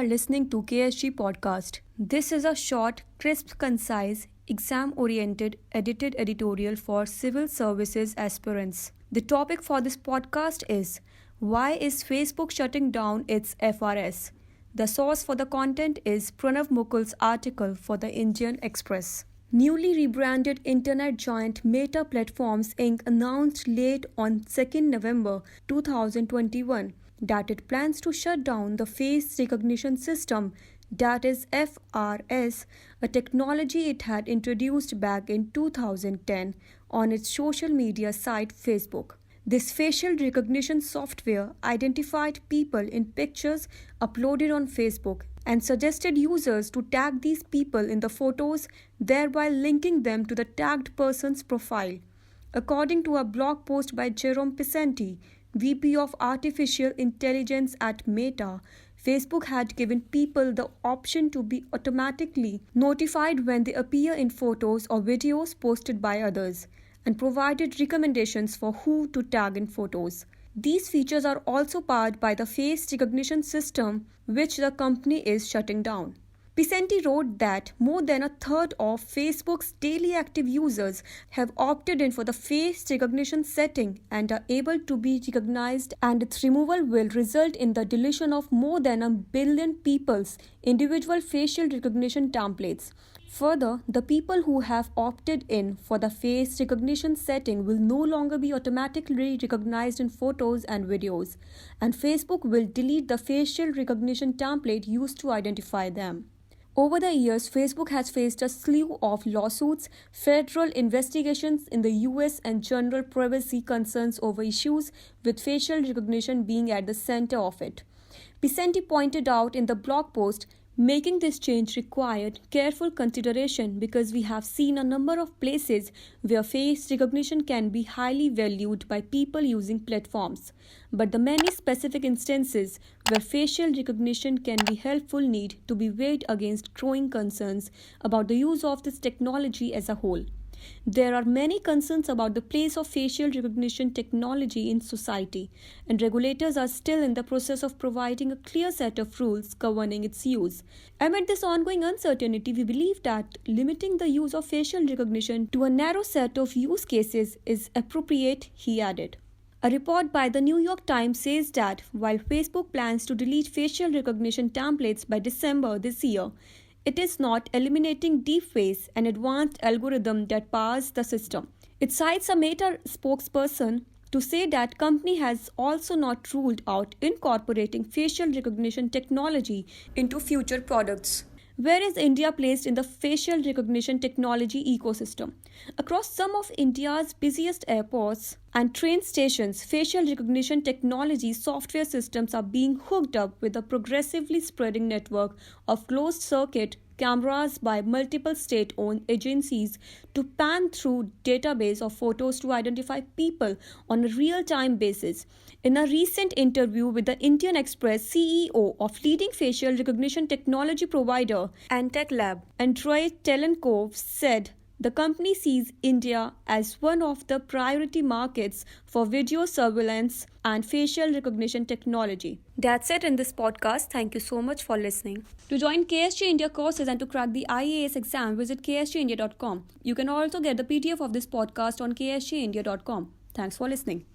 are listening to KSG Podcast. This is a short, crisp, concise, exam oriented, edited editorial for civil services aspirants. The topic for this podcast is Why is Facebook shutting down its FRS? The source for the content is Pranav Mukul's article for the Indian Express. Newly rebranded internet giant Meta Platforms Inc. announced late on 2nd November 2021 that it plans to shut down the face recognition system, that is FRS, a technology it had introduced back in 2010 on its social media site Facebook. This facial recognition software identified people in pictures uploaded on Facebook and suggested users to tag these people in the photos, thereby linking them to the tagged person's profile. According to a blog post by Jerome Pisenti, VP of Artificial Intelligence at Meta, Facebook had given people the option to be automatically notified when they appear in photos or videos posted by others, and provided recommendations for who to tag in photos. These features are also powered by the face recognition system, which the company is shutting down. Pisenti wrote that more than a third of Facebook's daily active users have opted in for the face recognition setting and are able to be recognized, and its removal will result in the deletion of more than 1 billion people's individual facial recognition templates. Further, the people who have opted in for the face recognition setting will no longer be automatically recognized in photos and videos, and Facebook will delete the facial recognition template used to identify them. Over the years, Facebook has faced a slew of lawsuits, federal investigations in the US, and general privacy concerns over issues with facial recognition being at the center of it. Pisenti pointed out in the blog post, making this change required careful consideration because we have seen a number of places where face recognition can be highly valued by people using platforms, but the many specific instances where facial recognition can be helpful need to be weighed against growing concerns about the use of this technology as a whole. There are many concerns about the place of facial recognition technology in society, and regulators are still in the process of providing a clear set of rules governing its use. Amid this ongoing uncertainty, we believe that limiting the use of facial recognition to a narrow set of use cases is appropriate, he added. A report by the New York Times says that while Facebook plans to delete facial recognition templates by December this year, it is not eliminating deepfakes, an advanced algorithm that powers the system. It cites a Meta spokesperson to say that company has also not ruled out incorporating facial recognition technology into future products. Where is India placed in the facial recognition technology ecosystem? Across some of India's busiest airports and train stations, facial recognition technology software systems are being hooked up with a progressively spreading network of closed-circuit cameras by multiple state-owned agencies to pan through database of photos to identify people on a real-time basis. In a recent interview with the Indian Express, CEO of leading facial recognition technology provider Antech Lab, Andrei Telenkov, said the company sees India as one of the priority markets for video surveillance and facial recognition technology. That's it in this podcast. Thank you so much for listening. To join KSG India courses and to crack the IAS exam, visit ksgindia.com. You can also get the PDF of this podcast on ksgindia.com. Thanks for listening.